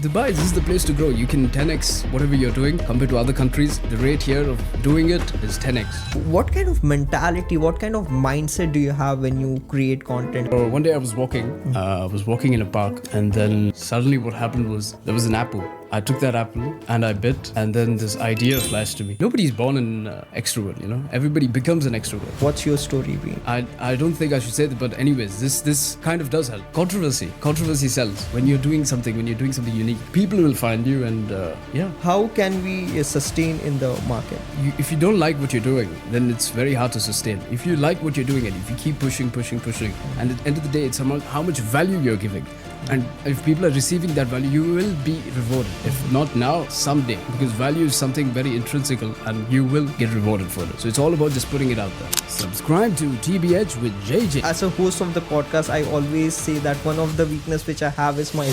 Dubai, this is the place to grow. You can 10x whatever you're doing compared to other countries. The rate here of doing it is 10x. What kind of mentality, what kind of mindset do you have when you create content? One day I was walking in a park, and then suddenly what happened was there was an apple. I took that apple and I bit, and then this idea flashed to me. Nobody's born an extrovert, you know. Everybody becomes an extrovert. What's your story Bheem? I don't think I should say that, but anyways, this kind of does help. Controversy sells. When you're doing something unique, people will find you, and yeah. How can we sustain in the market? If you don't like what you're doing, then it's very hard to sustain. If you like what you're doing, and if you keep pushing, and at the end of the day, it's about how much value you're giving. And if people are receiving that value, you will be rewarded. If not now, someday. Because value is something very intrinsical, and you will get rewarded for it. So it's all about just putting it out there. Subscribe to TBH with JJ. As a host of the podcast, I always say that one of the weakness which I have is my...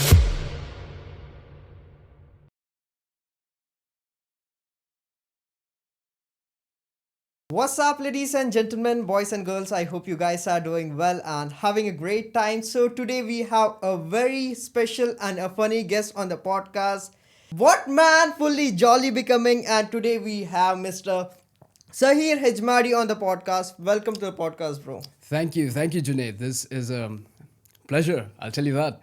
What's up, ladies and gentlemen, boys and girls? I hope you guys are doing well and having a great time. So today we have a very special and a funny guest on the podcast. What man fully jolly becoming, and today we have Mr. Saheer Hejmadi on the podcast. Welcome to the podcast, bro. Thank you, Junaid. This is a pleasure, I'll tell you that.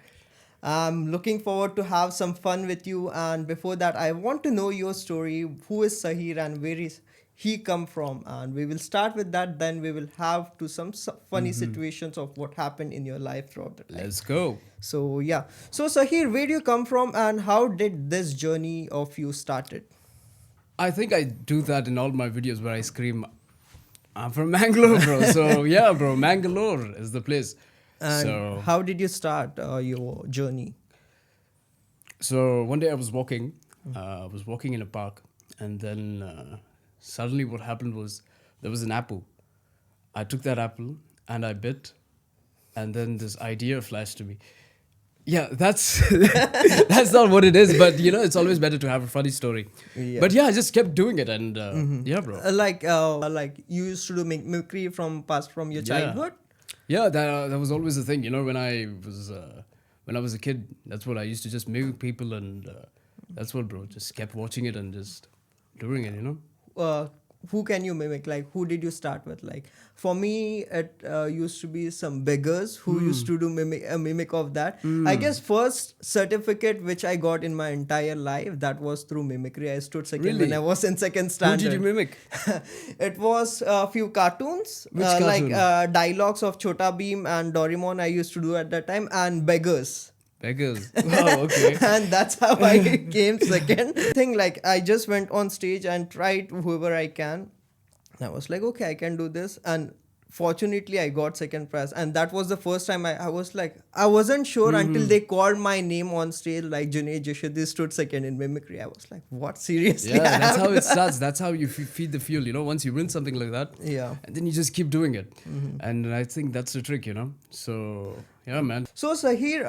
I'm looking forward to have some fun with you, and before that I want to know your story. Who is Sahir and where is he come from? And we will start with that, then we will have to some funny situations of what happened in your life throughout the time. Let's go. So yeah, so Sahir, where do you come from and how did this journey of you started? I think I do that in all my videos where I scream, I'm from Mangalore, bro. So yeah, bro, Mangalore is the place. And how did you start your journey? So one day I was walking in a park, and then suddenly what happened was there was an apple. I took that apple and I bit, and then this idea flashed to me. Yeah, that's that's not what it is, but you know, it's always better to have a funny story. Yeah. But yeah, I just kept doing it, and yeah, bro. Like you used to do mimicry from your childhood. Yeah, that was always the thing. You know, when I was a kid, that's what I used to just mimic people, and that's what, bro. Just kept watching it and just doing it. You know. Who can you mimic? Like, who did you start with? Like, for me, it used to be some beggars who used to do mimic of that. I guess first certificate which I got in my entire life, that was through mimicry. I stood second when I was in second standard. Who did you mimic? It was a few cartoons. Which cartoon? Like dialogues of Chhota, Bheem and Doraemon I used to do at that time, and Beggars. Wow, okay. And that's how I came second. Like, I just went on stage and tried whoever I can. I was like, okay, I can do this. And fortunately, I got second prize. And that was the first time I was like, I wasn't sure until they called my name on stage, like Junaid Jashidi stood second in mimicry. I was like, what? Seriously? Yeah, that's how it starts. That's how you feed the fuel, you know, once you win something like that. Yeah. And then you just keep doing it. And I think that's the trick, you know. So... yeah, man. So, Sahir,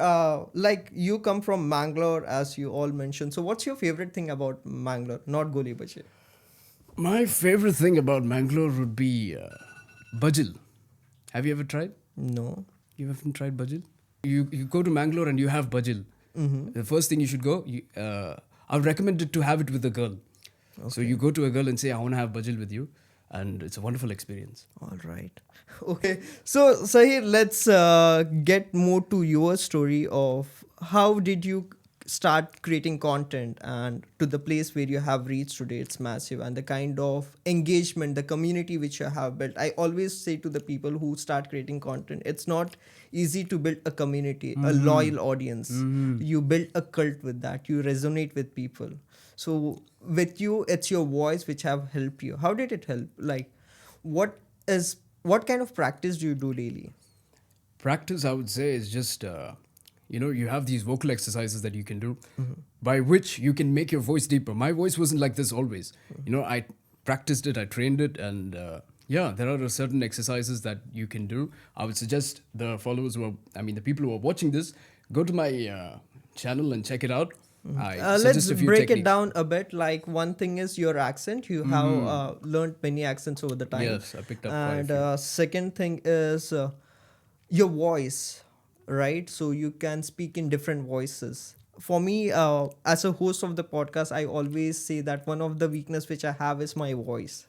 like, you come from Mangalore, as you all mentioned. So, what's your favorite thing about Mangalore? Not Goli Bache. My favorite thing about Mangalore would be Bajil. Have you ever tried? No. You haven't tried Bajil? You go to Mangalore and you have Bajil. The first thing you should go, I would recommend it to have it with a girl. Okay. So, you go to a girl and say, I want to have Bajil with you. And it's a wonderful experience. All right. Okay. So, Sahir, let's get more to your story of how did you start creating content and to the place where you have reached today. It's massive, and the kind of engagement, the community which you have built. I always say to the people who start creating content, it's not easy to build a community, a loyal audience. You build a cult with that. You resonate with people. So with you, it's your voice which have helped you. How did it help? Like, what kind of practice do you do daily? Practice, I would say, is just, you know, you have these vocal exercises that you can do by which you can make your voice deeper. My voice wasn't like this always. You know, I practiced it, I trained it, and yeah, there are certain exercises that you can do. I would suggest the followers the people who are watching this, go to my channel and check it out. Let's break it down a bit. Like, one thing is your accent. You have learned many accents over the time. Yes, I picked up and quite a few. Second thing is your voice, right? So you can speak in different voices. for me, as a host of the podcast, I always say that one of the weakness which I have is my voice.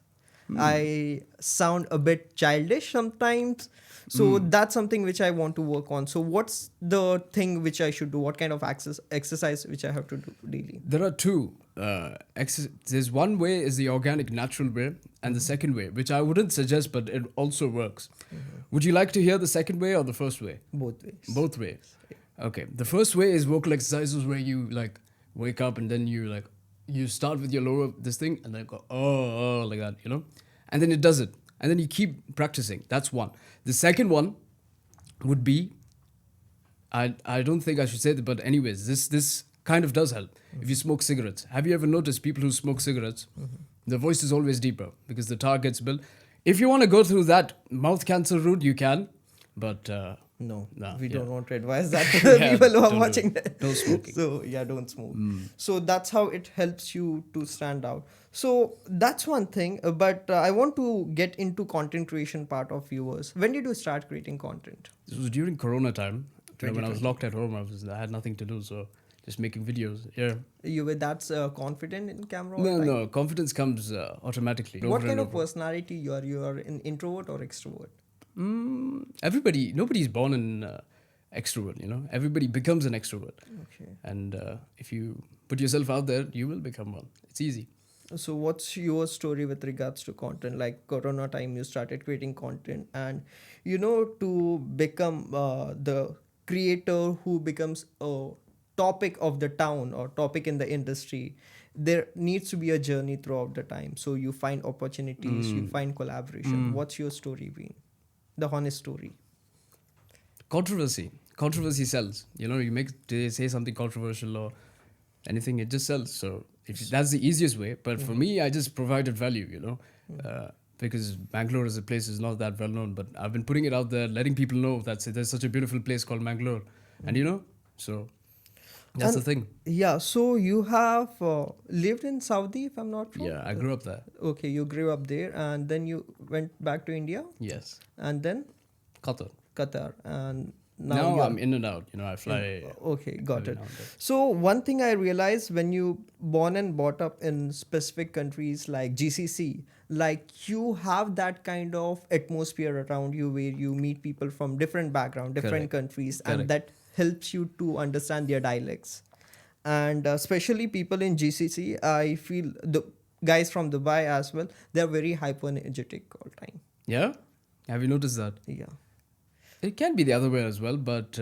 I sound a bit childish sometimes. So that's something which I want to work on. So what's the thing which I should do? What kind of exercise which I have to do daily? There are two. There's one way is the organic, natural way, and the second way, which I wouldn't suggest, but it also works. Would you like to hear the second way or the first way? Both ways. Both ways. Okay. The first way is vocal exercises where you like wake up and then you start with your lower this thing and then go like that, and then it does it, and then you keep practicing. That's one. The second one would be I don't think I should say that, but anyways, this kind of does help. If you smoke cigarettes, have you ever noticed people who smoke cigarettes, their voice is always deeper because the tar gets built. If you want to go through that mouth cancer route, you can, but No, Nah, we yeah. don't want to advise that to the Yeah, people who are don't do watching it. that. No smoking. So yeah, don't smoke. So that's how it helps you to stand out. So that's one thing. But I want to get into content creation part of yours. When did you start creating content? This was during Corona time. When I was 2020. locked at home, I had nothing to do, so just making videos. Yeah. You were that confident in camera? all No, time? no. Confidence comes automatically. What over kind and of over. personality you are? You are an introvert or extrovert? Nobody's born an extrovert. Everybody becomes an extrovert, Okay. and if you put yourself out there, you will become one. It's easy. So what's your story with regards to content? Like Corona time, you started creating content, and to become the creator who becomes a topic of the town or topic in the industry, there needs to be a journey throughout the time. So you find opportunities, you find collaboration. What's your story been? The honest story. Controversy sells. They say something controversial or anything, it just sells. So that's the easiest way. But for me, I just provided value. Because Bangalore as a place is not that well known, but I've been putting it out there, letting people know that there's such a beautiful place called Mangalore, and so that's the And- thing. Yeah, so you have lived in Saudi, if I'm not wrong. Yeah, I grew up there. Okay, you grew up there, and then you went back to India, Yes, and then Qatar. Qatar, and Now you're- I'm in and out. I fly. Okay, got every it. now and then. So one thing I realized when you born and brought up in specific countries like GCC, like you have that kind of atmosphere around you where you meet people from different background, different Correct. countries, Correct. and that helps you to understand their dialects. And especially people in GCC, I feel the guys from Dubai as well, they're very hyper energetic all time. Yeah, have you noticed that? Yeah. It can be the other way as well, but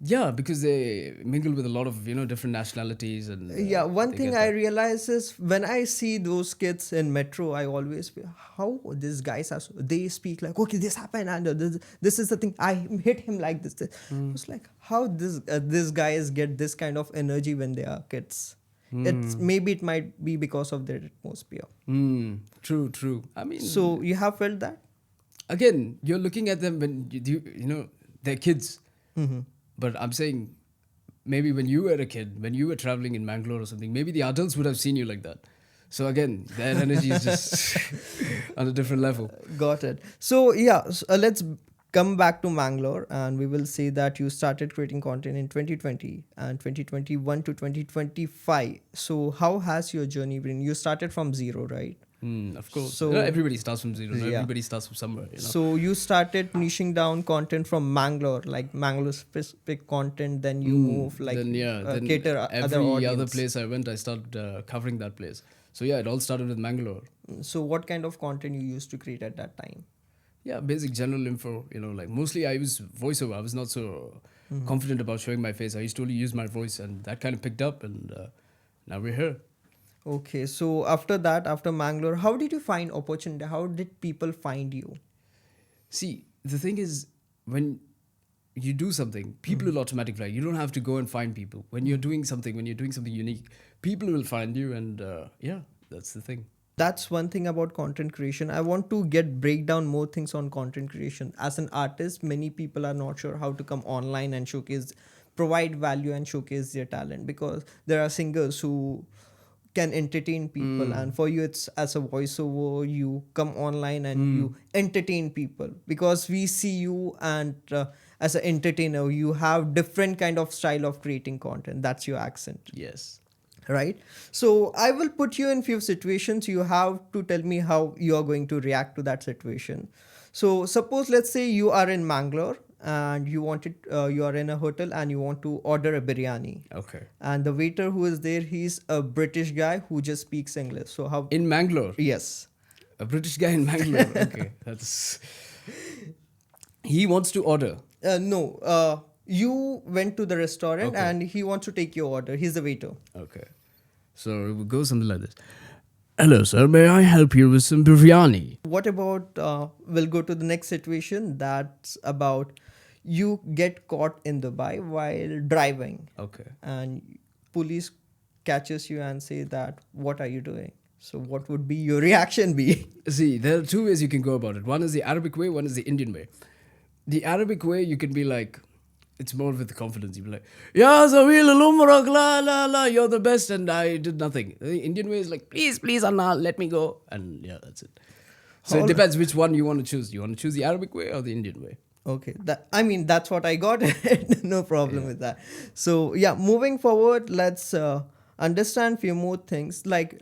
yeah, because they mingle with a lot of different nationalities and Yeah, one they thing get I that. realize is when I see those kids in metro, I always feel how these guys are. They speak like, okay, this happened, and this is the thing. I hit him like this. It's like how these guys get this kind of energy when they are kids. It's maybe it might be because of their atmosphere. True. I mean, So you have felt that. again, you're looking at them when they're kids. But I'm saying maybe when you were a kid, when you were traveling in Mangalore or something, maybe the adults would have seen you like that. So again, their energy is just on a different level. Got it. So yeah, let's come back to Mangalore, and we will say that you started creating content in 2020 and 2021 to 2025. So how has your journey been? You started from zero, right? Of course. So- Everybody starts from zero. Yeah. Everybody starts from somewhere. So you started niching down content from Mangalore, like Mangalore specific content. Then you move like then cater every other audience. other place I went, I started covering that place. So yeah, it all started with Mangalore. So what kind of content you used to create at that time? Yeah, basic general info. Like mostly I was voiceover. I was not so confident about showing my face. I used to only use my voice, and that kind of picked up, and now we're here. Okay, so after that, after Mangalore, how did you find opportunity? How did people find you? See, the thing is, when you do something, people will automatically. You don't have to go and find people. When you're doing something unique, people will find you, and yeah, that's the thing. That's one thing about content creation. I want to break down more things on content creation. As an artist, many people are not sure how to come online and provide value and showcase their talent, because there are singers who can entertain people, and for you it's as a voiceover, you come online and you entertain people, because we see you, and as an entertainer, you have different kind of style of creating content. That's your accent, Yes. right? So I will put you in few situations. You have to tell me how you are going to react to that situation. So suppose, let's say you are in Mangalore and you are in a hotel and you want to order a biryani, Okay. and the waiter who is there, he's a British guy who just speaks English. So how? In Mangalore. Yes. A British guy in Mangalore. Okay. That's. He wants to order. No. You went to the restaurant Okay. and he wants to take your order. He's the waiter. Okay. So it would go something like this. Hello, sir. May I help you with some biryani? What about, we'll go to the next situation. That's about you get caught in Dubai while driving, Okay. and police catches you and say that, what are you doing? So what would be your reaction be? See, there are two ways you can go about it. One is the Arabic way, one is the Indian way. The Arabic way, you can be like, it's more with confidence. You be like, Ya Zawil al-Umrak, la la la, you're the best, and I did nothing. The Indian way is like, please, please, Anna, let me go. And yeah, that's it. So it depends which one you want to choose. You want to choose the Arabic way or the Indian way? Okay, that's what I got. No problem with that. So yeah, moving forward, let's understand few more things. Like,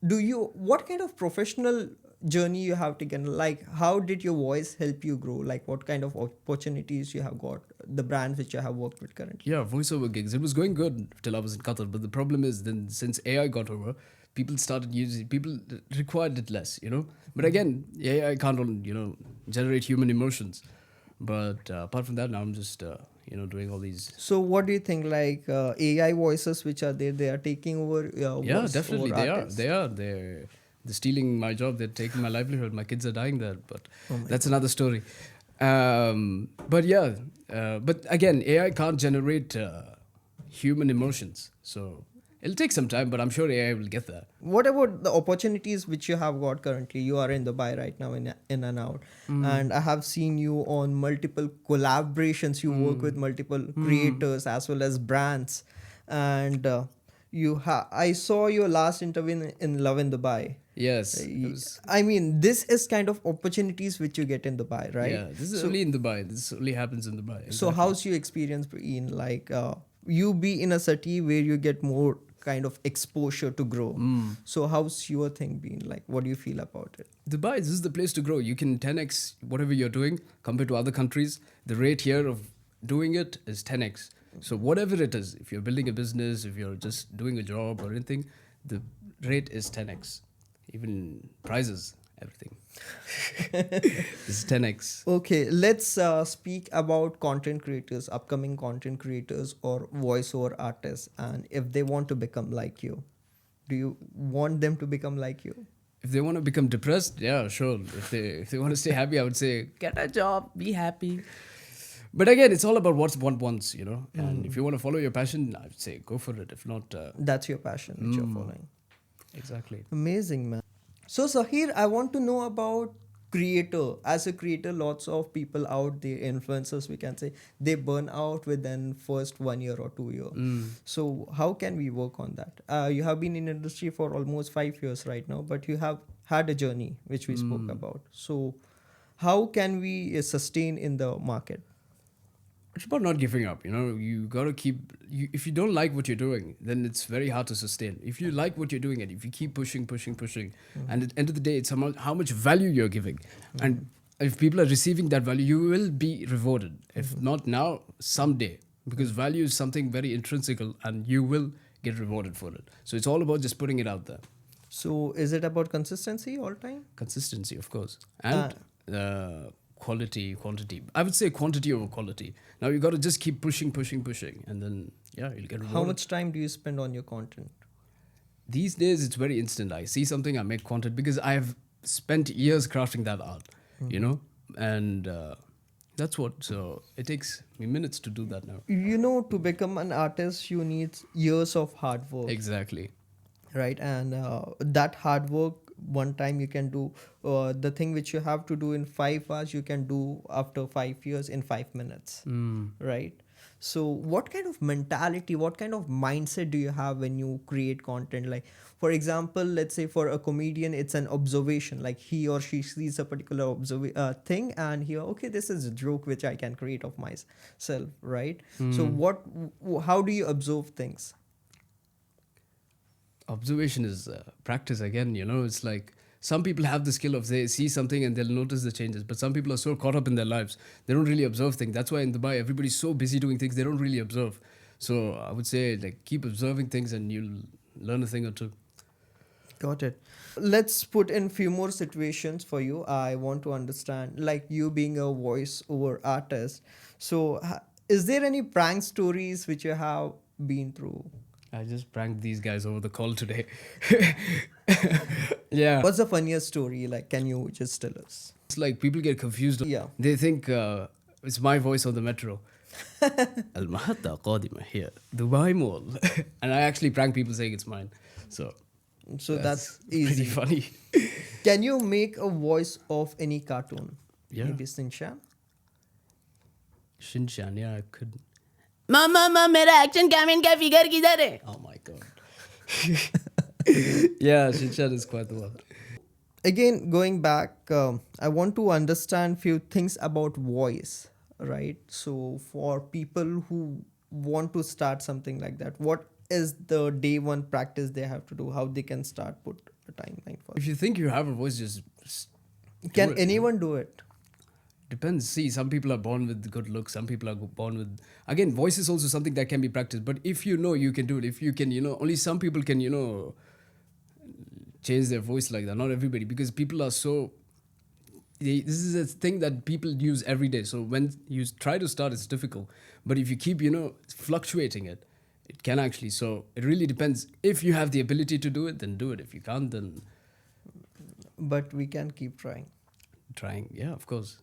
what kind of professional journey you have taken? Like, how did your voice help you grow? Like, what kind of opportunities you have got? The brands which you have worked with currently. Yeah, voiceover gigs. It was going good till I was in Qatar. But the problem is then since AI got over, people required it less, But again, AI can't, generate human emotions. But apart from that, now I'm just, doing all these. So what do you think? Like AI voices which are there, they are taking over. Yeah, voice definitely. over They are. artists? They're stealing my job. They're taking my livelihood. My kids are dying there. But Oh my that's another story. But yeah, but again, AI can't generate human emotions. So it'll take some time, but I'm sure AI will get there. What about the opportunities which you have got currently? You are in Dubai right now, in and out, and I have seen you on multiple collaborations. You work with multiple creators as well as brands, and I saw your last interview in Love in Dubai. Yes. It was, I mean, this is kind of opportunities which you get in Dubai, right? yeah, this is only in Dubai. This only happens in Dubai. So Exactly. how's your experience in, like, you be in a city where you get more kind of exposure to grow? So how's your thing been? Like, what do you feel about it? Dubai, this is the place to grow. You can 10x whatever you're doing compared to other countries. The rate here of doing it is 10x. So whatever it is, if you're building a business, if you're just doing a job or anything, the rate is 10x. Even prizes, everything. It's 10x. Okay, let's speak about content creators, upcoming content creators or voiceover artists, and if they want to become like you. Do you want them to become like you? If they want to become depressed, yeah, sure. If they want to stay happy, I would say get a job, be happy. But again, it's all about what one wants, And if you want to follow your passion, I would say go for it. If not, That's your passion which you're following. exactly. Amazing, man. So Sahir, I want to know about creator. As a creator, lots of people out there, influencers, we can say, they burn out within first 1 year or 2 year. So how can we work on that? You have been in industry for almost 5 years right now, but you have had a journey which we spoke about. So how can we sustain in the market? It's about not giving up. You got to keep. If you don't like what you're doing, then it's very hard to sustain. If you like what you're doing, and if you keep pushing, and at the end of the day, it's how much value you're giving, and if people are receiving that value, you will be rewarded. If not now, someday, because value is something very intrinsical, and you will get rewarded for it. So it's all about just putting it out there. So is it about consistency all time? Consistency, of course, and quantity. I would say quantity over quality. Now you got to just keep pushing, and then you'll get rewarded. How much time do you spend on your content? These days it's very instant. I see something, I make content because I've spent years crafting that art, and that's what. So it takes me minutes to do that now. To become an artist, you need years of hard work. Exactly. Right, and that hard work, one time you can do the thing which you have to do in 5 hours, you can do after 5 years in 5 minutes. Right. So what kind of mentality, what kind of mindset do you have when you create content? Like, for example, let's say for a comedian, it's an observation. Like he or she sees a particular thing, and here, okay, this is a joke which I can create of myself, right? So how do you observe things? Observation is practice again. It's like some people have the skill of they see something and they'll notice the changes, but some people are so caught up in their lives they don't really observe things. That's why in Dubai everybody's so busy doing things they don't really observe. So I would say like keep observing things and you'll learn a thing or two. Got it. Let's put in few more situations for you. I want to understand, like you being a voiceover artist. So, is there any prank stories which you have been through? I just pranked these guys over the call today. Yeah. What's the funniest story? Like, can you just tell us? It's like people get confused. Yeah. They think it's my voice on the metro. Al-Mahatta Qadima here, Dubai Mall. And I actually prank people saying it's mine. So That's pretty easy. funny. Can you make a voice of any cartoon? Yeah. Maybe Shinchan? Shinchan, yeah, I could. मामा मेरा action caiman का figure किधर है Oh my god. Yeah, Shinchan is quite the one. Again, going back, I want to understand few things about voice, right? So for people who want to start something like that, what is the day one practice they have to do? How they can start? Put a timeline for If you think you have a voice, just it. Can do it. anyone do it? Depends. See, some people are born with good looks. Some people are born with. Again, voice is also something that can be practiced. But if you know you can do it, if you can, only some people can, change their voice like that. Not everybody, because people are so. This is a thing that people use every day. So when you try to start, it's difficult. But if you keep, fluctuating it, it can actually. So it really depends. If you have the ability to do it, then do it. If you can't, then But we can keep trying. trying. Yeah, of course.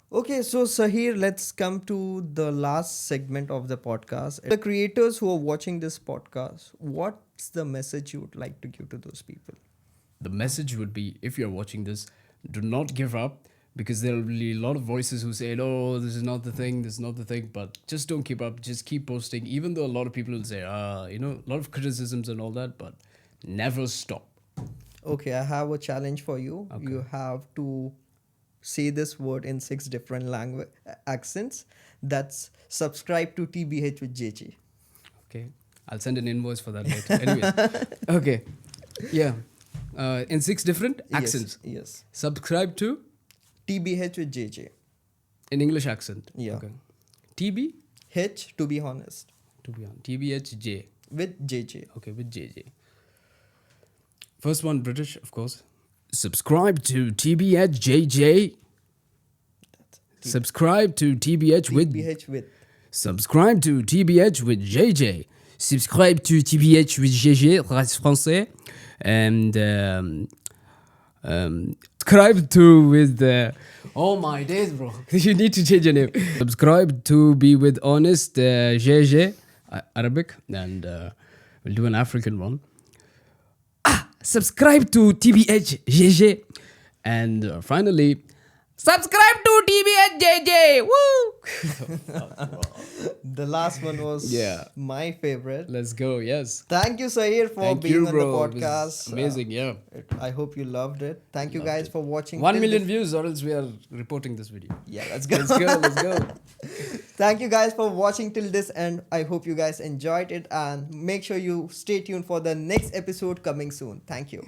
Okay, so Sahir, let's come to the last segment of the podcast. The creators who are watching this podcast, what's the message you would like to give to those people? The message would be, if you're watching this, do not give up, because there will be a lot of voices who say, oh, this is not the thing, this is not the thing, but just don't give up, just keep posting, even though a lot of people will say, a lot of criticisms and all that, but never stop. Okay, I have a challenge for you. Okay. You have to say this word in 6 different language accents. That's subscribe to TBH with JJ. Okay, I'll send an invoice for that later. Anyways, okay, yeah. In 6 different accents. Yes. Subscribe to TBH with JJ. in English accent. Yeah. Okay. TB H to be honest. to be on TBHJ. With JJ. Okay, with JJ. First one, British, of course. Subscribe to TBHJJ. Subscribe to TBH with. TBH with. Subscribe to TBH with JJ. Subscribe to TBH with JJ, reste français. And subscribe to with oh my days, bro. You need to change your name. Subscribe to be with honest JJ, Arabic, and we'll do an African one. Subscribe to TBH JJ, and finally, subscribe to TBH JJ. Woo! The last one was my favorite. Let's go. Yes. Thank you, Sahir, for Thank being you, on bro. the It was podcast. amazing. Yeah. I hope you loved it. Thank you guys for watching. 1 till million this- views, or else we are reporting this video. Yeah, let's go. Let's go. Let's go. Thank you guys for watching till this end. I hope you guys enjoyed it, and make sure you stay tuned for the next episode coming soon. Thank you.